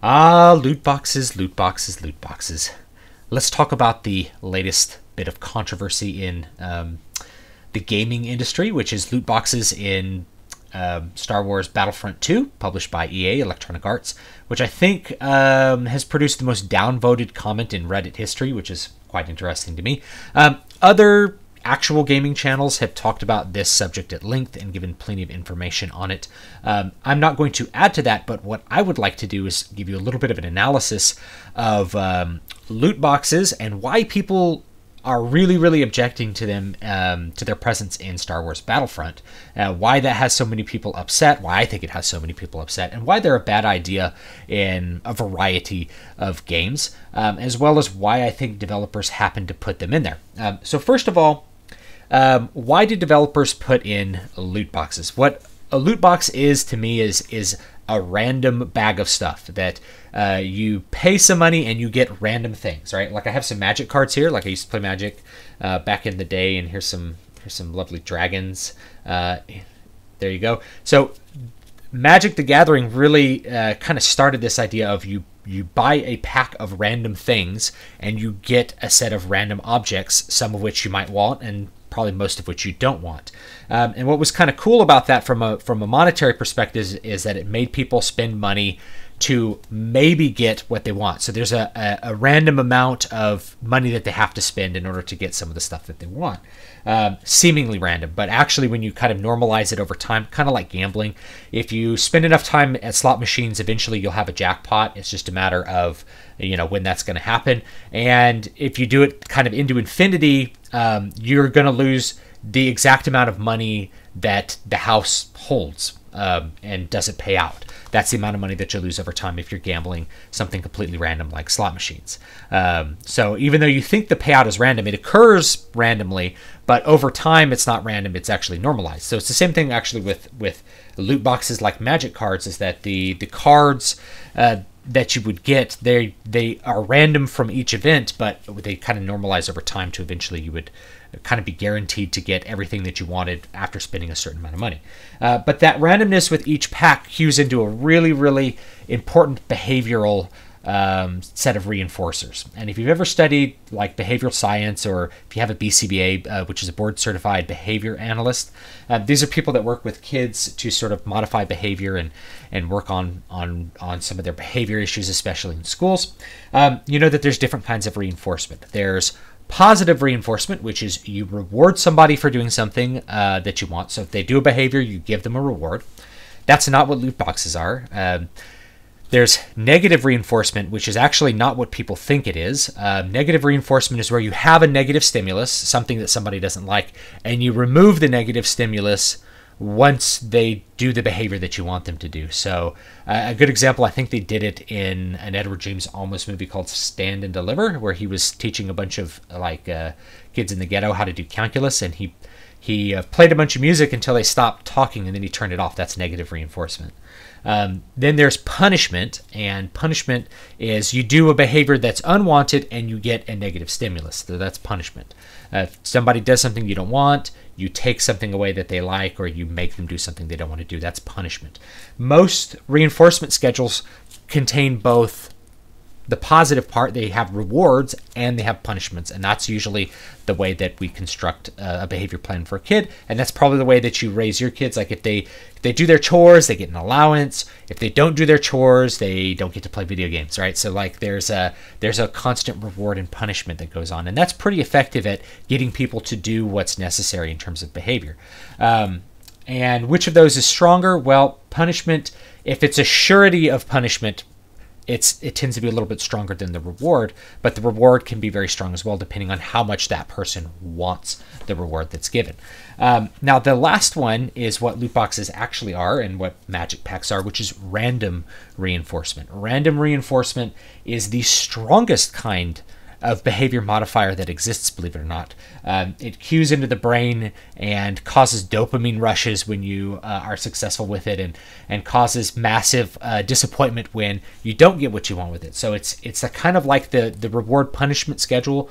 Ah, loot boxes, loot boxes, loot boxes. Let's talk about the latest bit of controversy in the gaming industry, which is loot boxes in Star Wars Battlefront II, published by EA, Electronic Arts, which I think has produced the most downvoted comment in Reddit history, which is quite interesting to me. Other actual gaming channels have talked about this subject at length and given plenty of information on it. I'm not going to add to that, but what I would like to do is give you a little bit of an analysis of loot boxes and why people are really objecting to them, to their presence in Star Wars Battlefront, why that has so many people upset, why I think it has so many people upset, and why they're a bad idea in a variety of games, as well as why I think developers happen to put them in there. So first of all, why do developers put in loot boxes? What a loot box is to me is a random bag of stuff that you pay some money and you get random things, right? Like I have some Magic cards here. Like I used to play Magic back in the day, and here's some lovely dragons. There you go. So Magic the Gathering really kind of started this idea of you buy a pack of random things and you get a set of random objects, some of which you might want and probably most of which you don't want. And what was kind of cool about that from a monetary perspective is that it made people spend money to maybe get what they want. So there's a random amount of money that they have to spend in order to get some of the stuff that they want. Seemingly random, but actually when you kind of normalize it over time, kind of like gambling, if you spend enough time at slot machines, eventually you'll have a jackpot. It's just a matter of, when that's going to happen. And if you do it kind of into infinity, you're going to lose the exact amount of money that the house holds and doesn't pay out. That's the amount of money that you lose over time if you're gambling something completely random like slot machines. So even though you think the payout is random, it occurs randomly, but over time it's not random, it's actually normalized. So it's the same thing actually with loot boxes like Magic cards, is that the cards that you would get, they are random from each event, but they kind of normalize over time to eventually you would kind of be guaranteed to get everything that you wanted after spending a certain amount of money. But that randomness with each pack cues into a really important behavioral set of reinforcers. And if you've ever studied like behavioral science, or if you have a BCBA, which is a board certified behavior analyst, these are people that work with kids to sort of modify behavior and work on some of their behavior issues, especially in schools. You know that there's different kinds of reinforcement. There's positive reinforcement, which is you reward somebody for doing something that you want. So if they do a behavior, you give them a reward. That's not what loot boxes are. There's negative reinforcement, which is actually not what people think it is. Negative reinforcement is where you have a negative stimulus, something that somebody doesn't like, and you remove the negative stimulus once they do the behavior that you want them to do. So a good example, I think they did it in an Edward James Olmos movie called Stand and Deliver, where he was teaching a bunch of kids in the ghetto how to do calculus, and he played a bunch of music until they stopped talking, and then he turned it off. That's negative reinforcement. Then there's punishment, and punishment is you do a behavior that's unwanted and you get a negative stimulus. So that's punishment. If somebody does something you don't want, you take something away that they like, or you make them do something they don't want to do. That's punishment. Most reinforcement schedules contain both the positive part, they have rewards, and they have punishments, and that's usually the way that we construct a behavior plan for a kid, and that's probably the way that you raise your kids. Like if they do their chores, they get an allowance. If they don't do their chores, they don't get to play video games, right? So like there's a constant reward and punishment that goes on, and that's pretty effective at getting people to do what's necessary in terms of behavior. And which of those is stronger? Well, punishment, if it's a surety of punishment, it tends to be a little bit stronger than the reward, but the reward can be very strong as well, depending on how much that person wants the reward that's given. Now, the last one is what loot boxes actually are and what magic packs are, which is random reinforcement. Random reinforcement is the strongest kind of behavior modifier that exists, believe it or not. It cues into the brain and causes dopamine rushes when you are successful with it, and causes massive disappointment when you don't get what you want with it. So it's a kind of like the reward punishment schedule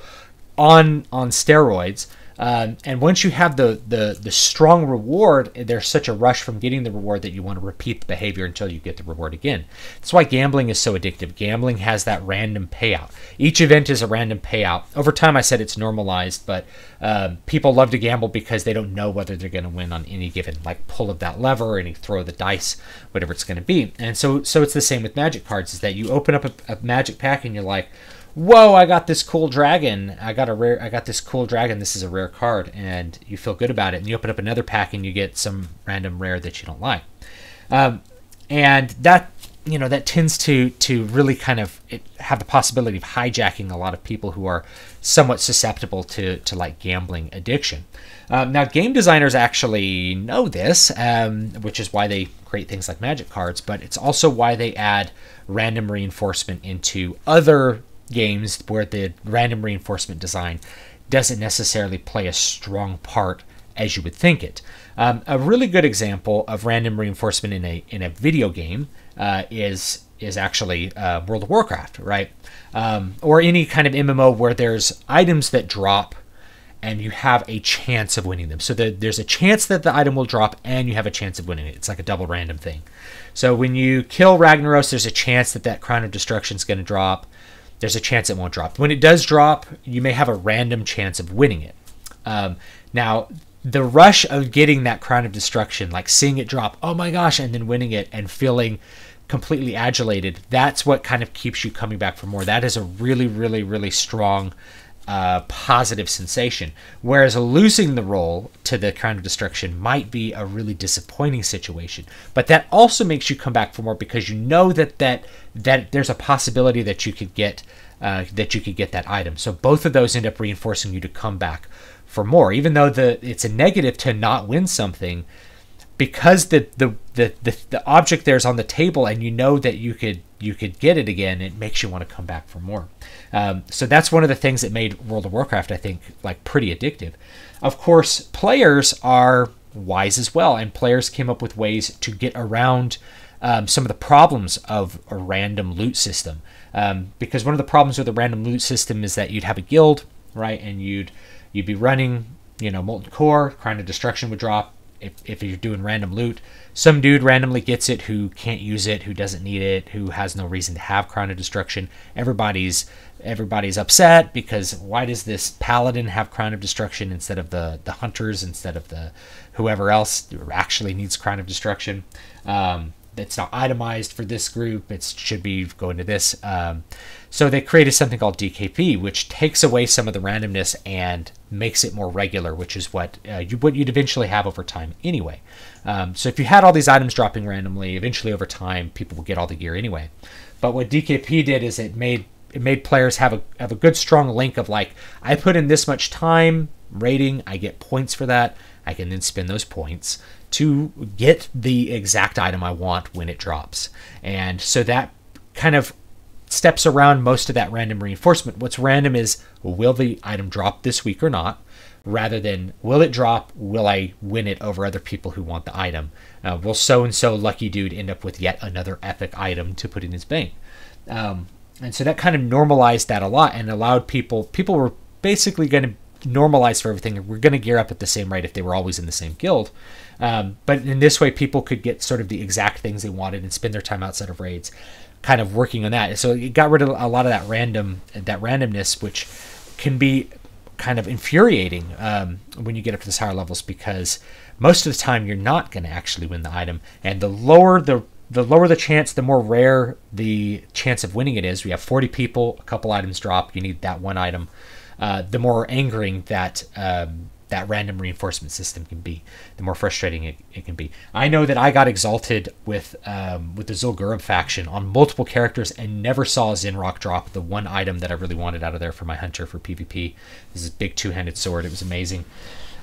on steroids, And once you have the strong reward, there's such a rush from getting the reward that you want to repeat the behavior until you get the reward again. That's why gambling is so addictive. Gambling has that random payout. Each event is a random payout. Over time, I said it's normalized, but people love to gamble because they don't know whether they're going to win on any given like pull of that lever or any throw of the dice, whatever it's going to be. And so it's the same with Magic cards, is that you open up a Magic pack and you're like, whoa, I got this cool dragon. I got this cool dragon. This is a rare card, and you feel good about it. And you open up another pack and you get some random rare that you don't like. And that, that tends to really kind of have the possibility of hijacking a lot of people who are somewhat susceptible to like gambling addiction. Now, game designers actually know this, which is why they create things like Magic cards, but it's also why they add random reinforcement into other games where the random reinforcement design doesn't necessarily play a strong part as you would think it. A really good example of random reinforcement in a video game is actually World of Warcraft, right? Or any kind of MMO where there's items that drop and you have a chance of winning them. So there's a chance that the item will drop and you have a chance of winning it. It's like a double random thing. So when you kill Ragnaros, there's a chance that Crown of Destruction is going to drop. There's a chance it won't drop. When it does drop, you may have a random chance of winning it. Now, the rush of getting that Crown of Destruction, like seeing it drop, oh my gosh, and then winning it and feeling completely adulated, that's what kind of keeps you coming back for more. That is a really, really, really strong positive sensation. Whereas losing the roll to the Crown of Destruction might be a really disappointing situation. But that also makes you come back for more because you know that there's a possibility that you could get that item. So both of those end up reinforcing you to come back for more, even though it's a negative to not win something, because the object there's on the table and you know that you could get it again. It makes you want to come back for more. So that's one of the things that made World of Warcraft, I think, like pretty addictive. Of course, players are wise as well, and players came up with ways to get around some of the problems of a random loot system. Because one of the problems with a random loot system is that you'd have a guild, right, and you'd be running, Molten Core, Crown of Destruction would drop. If you're doing random loot, some dude randomly gets it who can't use it, who doesn't need it, who has no reason to have Crown of Destruction. Everybody's upset because why does this paladin have Crown of Destruction instead of the hunters, instead of the whoever else who actually needs Crown of Destruction? It's not itemized for this group. It should be going to this. So they created something called DKP, which takes away some of the randomness and makes it more regular, which is what you'd eventually have over time anyway. So if you had all these items dropping randomly, eventually over time, people will get all the gear anyway. But what DKP did is it made players have a good strong link of like, I put in this much time rating, I get points for that. I can then spend those points to get the exact item I want when it drops. And so that kind of steps around most of that random reinforcement. What's random is, will the item drop this week or not, rather than will it drop, will I win it over other people who want the item? Will so-and-so lucky dude end up with yet another epic item to put in his bank? And so that kind of normalized that a lot and allowed people were basically going to normalize for everything. We're going to gear up at the same rate if they were always in the same guild. But in this way, people could get sort of the exact things they wanted and spend their time outside of raids kind of working on that. So it got rid of a lot of that randomness, which can be kind of infuriating when you get up to these higher levels, because most of the time you're not going to actually win the item. And the lower the chance, the more rare the chance of winning it is. We have 40 people, a couple items drop, you need that one item. The more angering that random reinforcement system can be, the more frustrating it can be. I know that I got exalted with the Zul'Gurub faction on multiple characters and never saw Zinrock drop the one item that I really wanted out of there for my hunter for PvP. This is a big two-handed sword. It was amazing.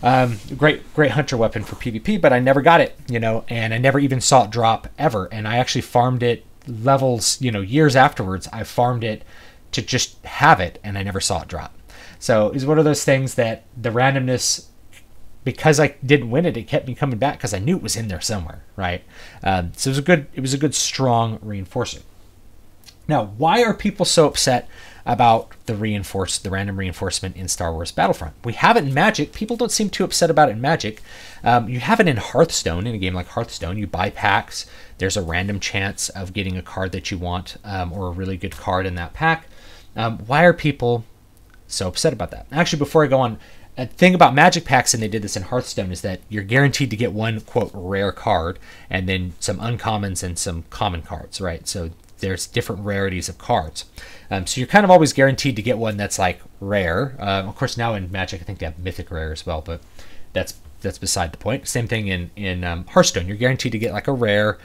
Great hunter weapon for PvP, but I never got it, and I never even saw it drop ever. And I actually farmed it levels, years afterwards. I farmed it to just have it, and I never saw it drop. So it's one of those things that the randomness, because I didn't win it, it kept me coming back because I knew it was in there somewhere, right? So it was a good strong reinforcement. Now, why are people so upset about the random reinforcement in Star Wars Battlefront? We have it in Magic. People don't seem too upset about it in Magic. You have it in Hearthstone. In a game like Hearthstone, you buy packs. There's a random chance of getting a card that you want, or a really good card in that pack. Why are people so upset about that? Actually, before I go on, a thing about Magic packs, and they did this in Hearthstone, is that you're guaranteed to get one, quote, rare card, and then some uncommons and some common cards, right? So there's different rarities of cards. So you're kind of always guaranteed to get one that's like rare. Of course, now in Magic, I think they have mythic rare as well, but that's beside the point. Same thing in Hearthstone. You're guaranteed to get like a rare.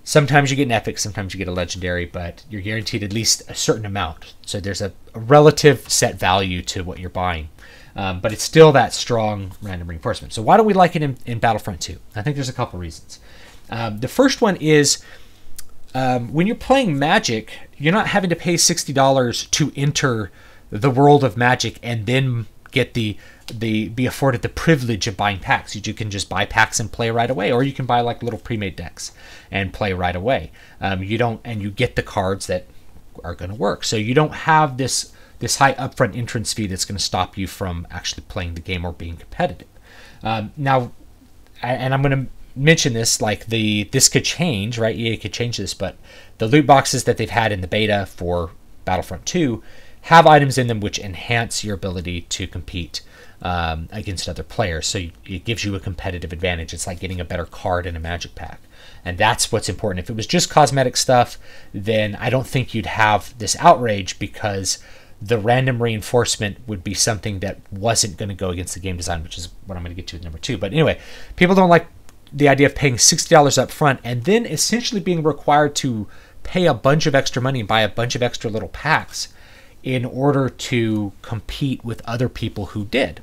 Sometimes you get an epic, sometimes you get a legendary, but you're guaranteed at least a certain amount. So there's a relative set value to what you're buying. But it's still that strong random reinforcement. So why don't we like it in Battlefront 2? I think there's a couple reasons. The first one is when you're playing Magic, you're not having to pay $60 to enter the world of Magic and then get be afforded the privilege of buying packs. You can just buy packs and play right away, or you can buy like little pre-made decks and play right away. You get the cards that are going to work. So you don't have this high upfront entrance fee that's going to stop you from actually playing the game or being competitive. Now, and I'm going to mention this, like this could change, right? EA could change this, but the loot boxes that they've had in the beta for Battlefront 2 have items in them which enhance your ability to compete against other players. So it gives you a competitive advantage. It's like getting a better card in a Magic pack. And that's what's important. If it was just cosmetic stuff, then I don't think you'd have this outrage, because the random reinforcement would be something that wasn't going to go against the game design, which is what I'm going to get to with number 2. But anyway, people don't like the idea of paying $60 up front and then essentially being required to pay a bunch of extra money and buy a bunch of extra little packs in order to compete with other people who did.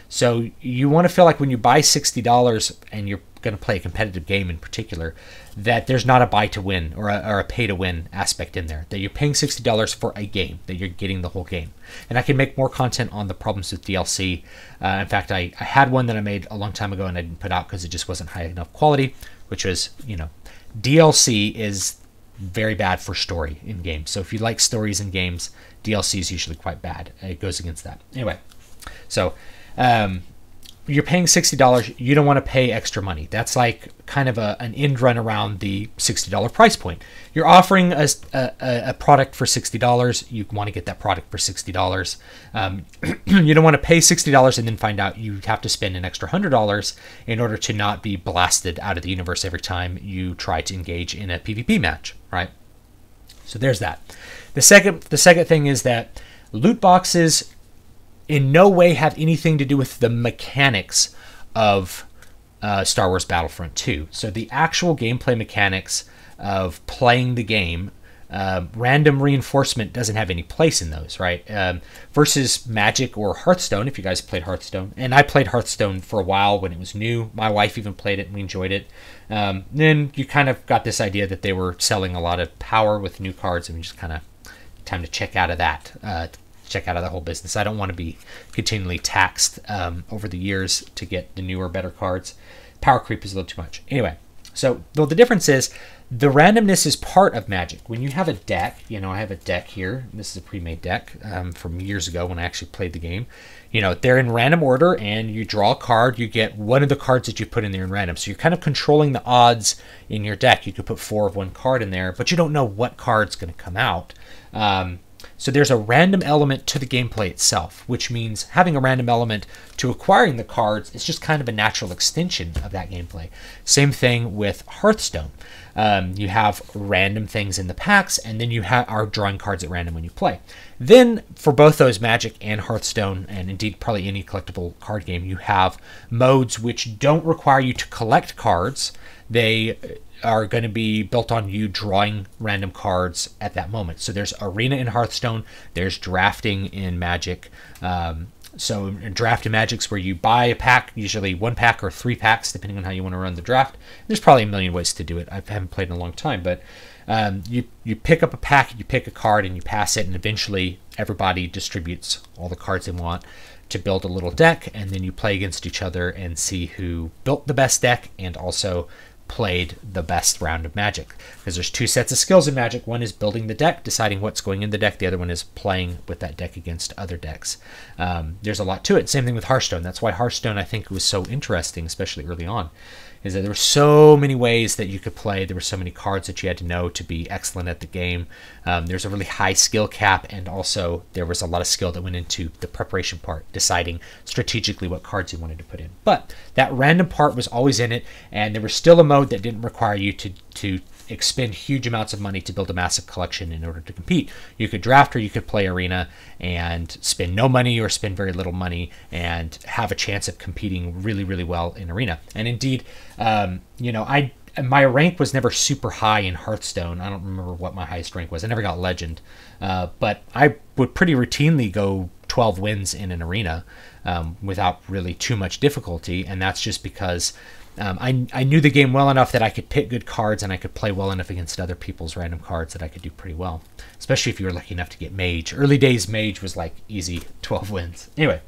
So you want to feel like when you buy $60 and you're going to play a competitive game in particular, that there's not a buy to win or a pay to win aspect in there, that you're paying $60 for a game, that you're getting the whole game. And I can make more content on the problems with DLC. In fact, I had one that I made a long time ago and I didn't put out because it just wasn't high enough quality, which was, DLC is very bad for story in games. So if you like stories in games, DLC is usually quite bad. It goes against that. Anyway, so you're paying $60. You don't want to pay extra money. That's like kind of an end run around the $60 price point. You're offering a product for $60. You want to get that product for $60. You don't want to pay $60 and then find out you have to spend an extra $100 in order to not be blasted out of the universe every time you try to engage in a PvP match, right? So there's that. The second thing is that loot boxes in no way have anything to do with the mechanics of Star Wars Battlefront 2. So the actual gameplay mechanics of playing the game, random reinforcement doesn't have any place in those, right? Versus Magic or Hearthstone, if you guys played Hearthstone. And I played Hearthstone for a while when it was new. My wife even played it and we enjoyed it. Then you kind of got this idea that they were selling a lot of power with new cards, and we just kind of time to check out of that. Check out of the whole business. I don't want to be continually taxed over the years to get the newer, better cards. Power creep is a little too much. Anyway, so the difference is the randomness is part of Magic. When you have a deck, I have a deck here. This is a pre-made deck from years ago when I actually played the game. They're in random order, and you draw a card. You get one of the cards that you put in there in random. So you're kind of controlling the odds in your deck. You could put 4 of one card in there, but you don't know what card's going to come out. So there's a random element to the gameplay itself, which means having a random element to acquiring the cards is just kind of a natural extension of that gameplay. Same thing with Hearthstone. You have random things in the packs, and then you are drawing cards at random when you play. Then for both those, Magic and Hearthstone, and indeed probably any collectible card game, you have modes which don't require you to collect cards. They are going to be built on you drawing random cards at that moment. So there's Arena in Hearthstone, there's Drafting in Magic. So Draft in Magic's where you buy a pack, usually 1 pack or 3 packs, depending on how you want to run the draft. There's probably a million ways to do it. I haven't played in a long time, but you pick up a pack, you pick a card, and you pass it, and eventually everybody distributes all the cards they want to build a little deck, and then you play against each other and see who built the best deck and also played the best round of Magic, because there's two sets of skills in Magic. One is building the deck, deciding what's going in the deck. The other one is playing with that deck against other decks. There's a lot to it. Same thing with Hearthstone. That's why Hearthstone, I think, was so interesting, especially early on, is that there were so many ways that you could play. There were so many cards that you had to know to be excellent at the game. There's a really high skill cap, and also there was a lot of skill that went into the preparation part, deciding strategically what cards you wanted to put in. But that random part was always in it, and there was still a mode that didn't require you to expend huge amounts of money to build a massive collection in order to compete. You could draft, or you could play arena and spend no money or spend very little money and have a chance of competing really, really well in arena. And indeed, my rank was never super high in Hearthstone. I don't remember what my highest rank was. I never got legend, but I would pretty routinely go 12 wins in an arena without really too much difficulty, and that's just because I knew the game well enough that I could pick good cards, and I could play well enough against other people's random cards that I could do pretty well, especially if you were lucky enough to get Mage. Early days Mage was like easy 12 wins. Anyway,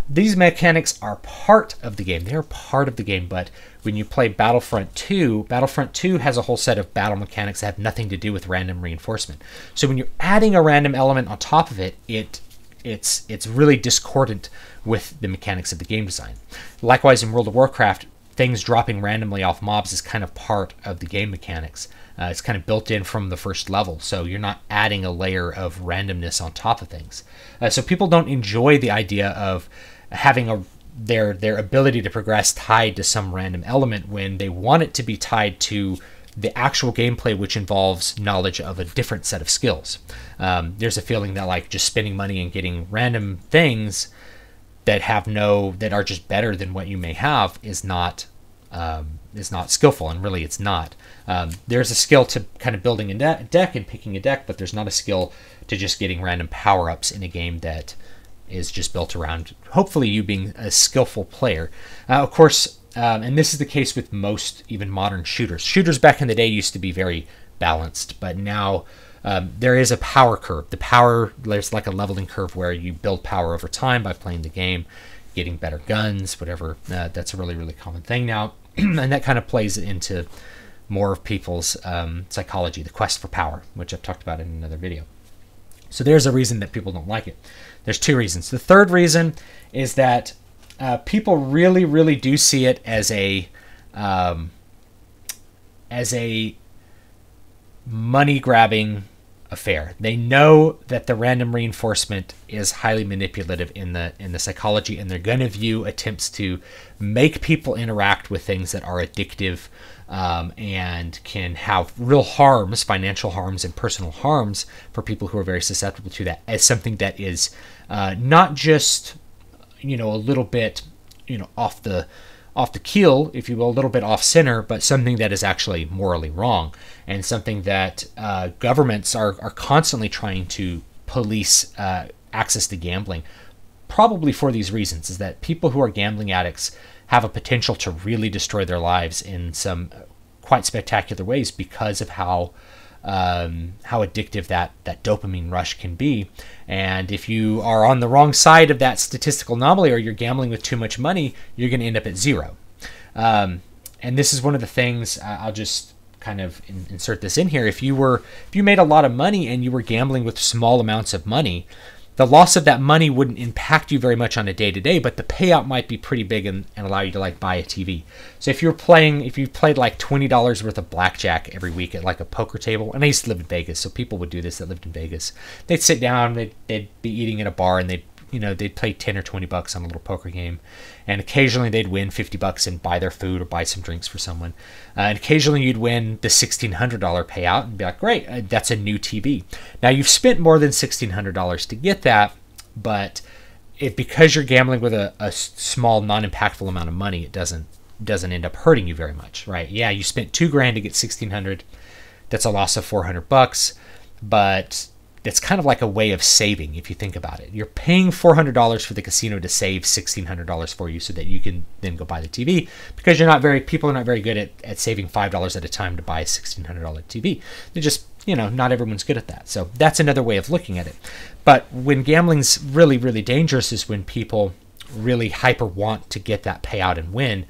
these mechanics are part of the game. They're part of the game, but when you play Battlefront 2, Battlefront 2 has a whole set of battle mechanics that have nothing to do with random reinforcement. So when you're adding a random element on top of it, it's really discordant with the mechanics of the game design. Likewise, in World of Warcraft, things dropping randomly off mobs is kind of part of the game mechanics. It's kind of built in from the first level, so you're not adding a layer of randomness on top of things. So people don't enjoy the idea of having their ability to progress tied to some random element when they want it to be tied to the actual gameplay, which involves knowledge of a different set of skills. There's a feeling that like just spending money and getting random things that are just better than what you may have is not skillful, and really it's not. There's a skill to kind of building a deck and picking a deck, but there's not a skill to just getting random power-ups in a game that is just built around hopefully you being a skillful player. Of course, and this is the case with most even modern shooters. Shooters back in the day used to be very balanced, but now there is a power curve. There's like a leveling curve where you build power over time by playing the game, getting better guns, whatever. That's a really, really common thing now. And that kind of plays into more of people's psychology, the quest for power, which I've talked about in another video. So there's a reason that people don't like it. There's two reasons. The third reason is that people really, really do see it as a money-grabbing affair. They know that the random reinforcement is highly manipulative in the psychology, and they're going to view attempts to make people interact with things that are addictive and can have real harms, financial harms and personal harms for people who are very susceptible to that, as something that is not just a little bit off the keel, if you will, a little bit off center, but something that is actually morally wrong, and something that governments are constantly trying to police access to gambling, probably for these reasons, is that people who are gambling addicts have a potential to really destroy their lives in some quite spectacular ways because of how addictive that dopamine rush can be. And if you are on the wrong side of that statistical anomaly, or you're gambling with too much money, you're going to end up at zero. And this is one of the things, I'll just kind of insert this in here. If you made a lot of money and you were gambling with small amounts of money, the loss of that money wouldn't impact you very much on a day-to-day, but the payout might be pretty big and allow you to like buy a TV. So if you played like $20 worth of blackjack every week at like a poker table, and I used to live in Vegas, so people would do this that lived in Vegas. They'd sit down, they'd be eating at a bar, and they'd play 10 or 20 bucks on a little poker game, and occasionally they'd win 50 bucks and buy their food or buy some drinks for someone. And occasionally you'd win the $1,600 payout and be like, great, that's a new TV. Now you've spent more than $1,600 to get that, but because you're gambling with a small, non-impactful amount of money, it doesn't end up hurting you very much, right? Yeah, you spent $2,000 to get $1,600. That's a loss of 400 bucks, but it's kind of like a way of saving if you think about it. You're paying $400 for the casino to save $1,600 for you so that you can then go buy the TV, because people are not very good at saving $5 at a time to buy a $1,600 TV. They're just, not everyone's good at that. So that's another way of looking at it. But when gambling's really, really dangerous is when people really hyper want to get that payout and win.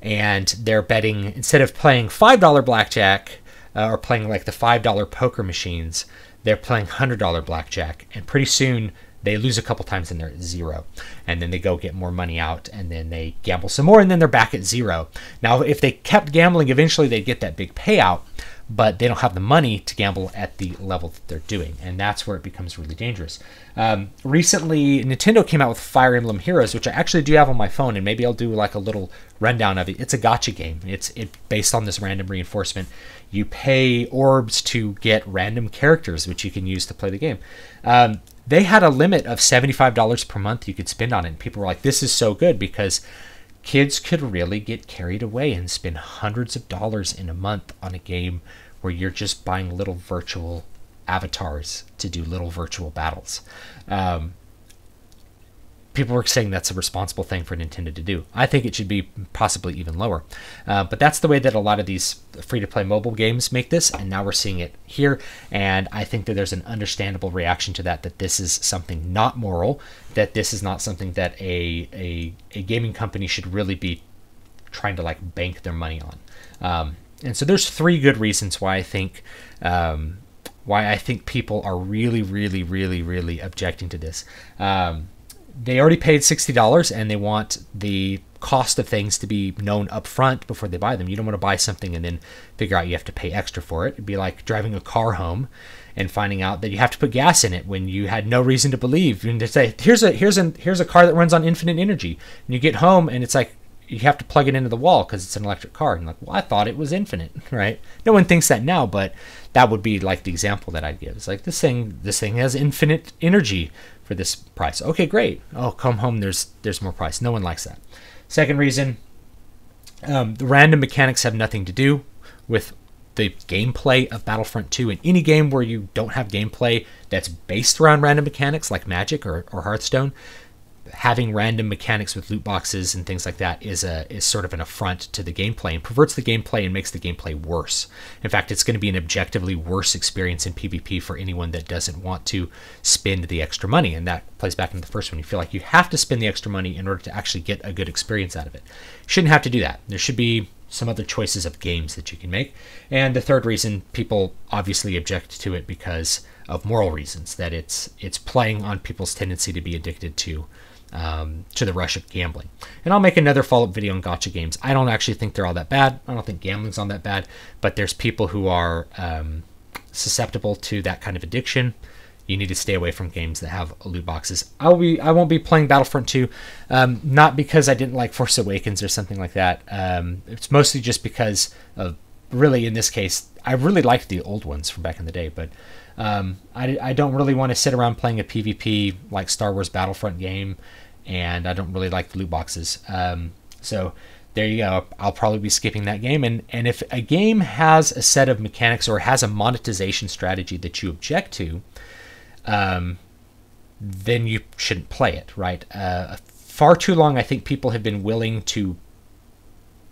and they're betting, instead of playing $5 blackjack or playing like the $5 poker machines, they're playing $100 blackjack, and pretty soon they lose a couple times and they're at zero, and then they go get more money out, and then they gamble some more, and then they're back at zero. Now, if they kept gambling, eventually they'd get that big payout, but they don't have the money to gamble at the level that they're doing, and that's where it becomes really dangerous. Recently, Nintendo came out with Fire Emblem Heroes, which I actually do have on my phone, and maybe I'll do like a little rundown of it. It's a gacha game. It's based on this random reinforcement. You pay orbs to get random characters, which you can use to play the game. They had a limit of $75 per month you could spend on it, and people were like, this is so good, because kids could really get carried away and spend hundreds of dollars in a month on a game where you're just buying little virtual avatars to do little virtual battles. People were saying that's a responsible thing for Nintendo to do. I think it should be possibly even lower. But that's the way that a lot of these free-to-play mobile games make this, and now we're seeing it here. And I think that there's an understandable reaction to that, that this is something not moral, that this is not something that a gaming company should really be trying to like bank their money on. And so there's three good reasons why I think people are really objecting to this. They already paid $60, and they want the cost of things to be known up front before they buy them. You don't want to buy something and then figure out you have to pay extra for it. It'd be like driving a car home and finding out that you have to put gas in it when you had no reason to believe. You need to say, here's a car that runs on infinite energy. And you get home and it's like, you have to plug it into the wall because it's an electric car. And you're like, well, I thought it was infinite, right? No one thinks that now, but that would be like the example that I'd give. It's like, this thing has infinite energy for this price. Okay, great. Oh, come home, there's more price. No one likes that. Second reason, the random mechanics have nothing to do with the gameplay of Battlefront 2. In any game where you don't have gameplay that's based around random mechanics like Magic or Hearthstone, having random mechanics with loot boxes and things like that is sort of an affront to the gameplay and perverts the gameplay and makes the gameplay worse. In fact, it's going to be an objectively worse experience in PvP for anyone that doesn't want to spend the extra money. And that plays back into the first one. You feel like you have to spend the extra money in order to actually get a good experience out of it. You shouldn't have to do that. There should be some other choices of games that you can make. And the third reason, people obviously object to it because of moral reasons, that it's playing on people's tendency to be addicted to the rush of gambling. And I'll make another follow-up video on gacha games. I don't actually think they're all that bad. I don't think gambling's all that bad, but there's people who are susceptible to that kind of addiction. You need to stay away from games that have loot boxes. I won't be playing Battlefront 2, not because I didn't like Force Awakens or something like that. It's mostly just because of, really in this case, I really liked the old ones from back in the day, but I don't really want to sit around playing a PvP like Star Wars Battlefront game, and I don't really like the loot boxes. So there you go. I'll probably be skipping that game. And if a game has a set of mechanics or has a monetization strategy that you object to, then you shouldn't play it, right? Far too long, I think people have been willing to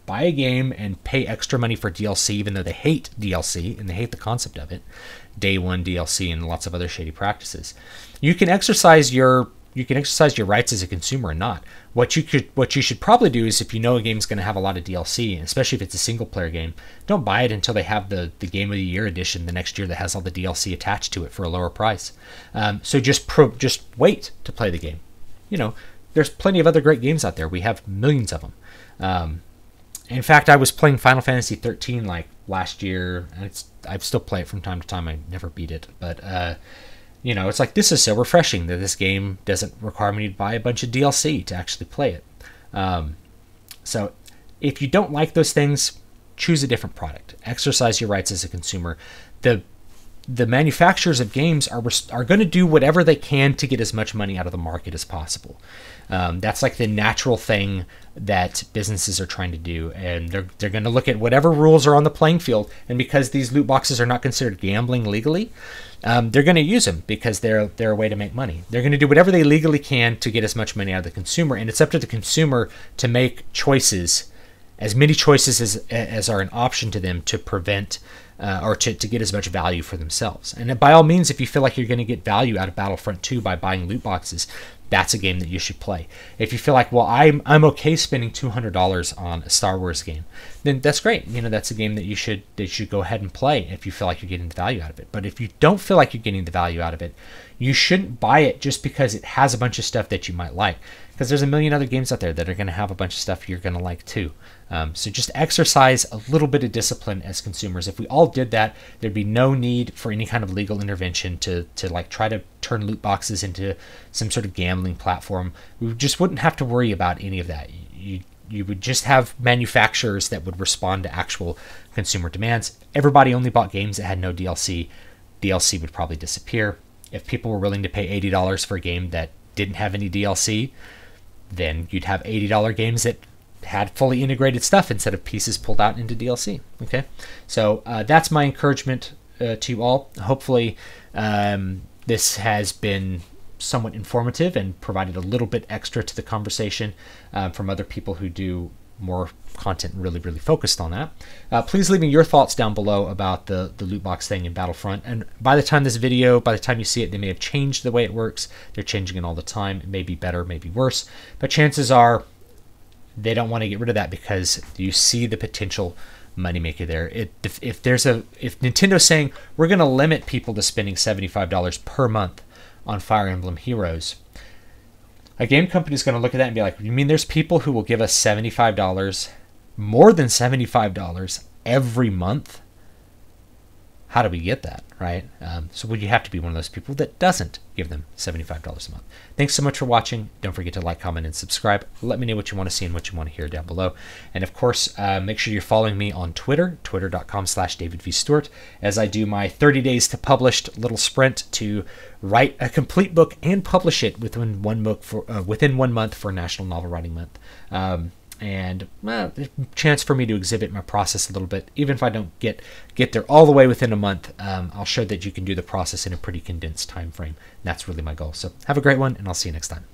buy a game and pay extra money for DLC, even though they hate DLC and they hate the concept of it. Day one DLC and lots of other shady practices. You can exercise your rights as a consumer or not. What you should probably do is, if you know a game's going to have a lot of DLC, especially if it's a single player game, don't buy it until they have the Game of the Year edition the next year that has all the DLC attached to it for a lower price. So just wait to play the game. You know, there's plenty of other great games out there. We have millions of them. In fact, I was playing Final Fantasy 13 like last year, and I still play it from time to time. I never beat it, but you know, it's like, this is so refreshing that this game doesn't require me to buy a bunch of DLC to actually play it. So if you don't like those things, choose a different product. Exercise your rights as a consumer. The manufacturers of games are going to do whatever they can to get as much money out of the market as possible. That's like the natural thing that businesses are trying to do, and they're going to look at whatever rules are on the playing field. And because these loot boxes are not considered gambling legally, they're going to use them because they're a way to make money. They're going to do whatever they legally can to get as much money out of the consumer, and it's up to the consumer to make choices, as many choices as are an option to them, to prevent or to get as much value for themselves. And by all means, if you feel like you're going to get value out of Battlefront 2 by buying loot boxes, that's a game that you should play. If you feel like, well, I'm okay spending $200 on a Star Wars game, then that's great. That's a game that you should go ahead and play if you feel like you're getting the value out of it. But if you don't feel like you're getting the value out of it, you shouldn't buy it just because it has a bunch of stuff that you might like, because there's a million other games out there that are going to have a bunch of stuff you're going to like too. So just exercise a little bit of discipline as consumers. If we all did that, there'd be no need for any kind of legal intervention to like try to turn loot boxes into some sort of gambling platform. We just wouldn't have to worry about any of that. You would just have manufacturers that would respond to actual consumer demands. Everybody only bought games that had no DLC. DLC would probably disappear. If people were willing to pay $80 for a game that didn't have any DLC, then you'd have $80 games that had fully integrated stuff instead of pieces pulled out into DLC. Okay, so that's my encouragement to you all. Hopefully this has been somewhat informative and provided a little bit extra to the conversation from other people who do more content really focused on that. Please leave me your thoughts down below about the loot box thing in Battlefront. And by the time you see it, they may have changed the way it works. They're changing it all the time. It may be better, maybe worse, but chances are they don't want to get rid of that because you see the potential moneymaker there. If Nintendo's saying we're going to limit people to spending $75 per month on Fire Emblem Heroes, a game company is going to look at that and be like, you mean there's people who will give us $75, more than $75 every month? How do we get that, right? So would you have to be one of those people that doesn't give them $75 a month? Thanks so much for watching. Don't forget to like, comment, and subscribe. Let me know what you want to see and what you want to hear down below. And of course, make sure you're following me on Twitter, twitter.com/DavidVStewart, as I do my 30 days to published little sprint to write a complete book and publish it within 1 month for National Novel Writing Month. And a chance for me to exhibit my process a little bit. Even if I don't get there all the way within a month, I'll show that you can do the process in a pretty condensed time frame. And that's really my goal. So have a great one, and I'll see you next time.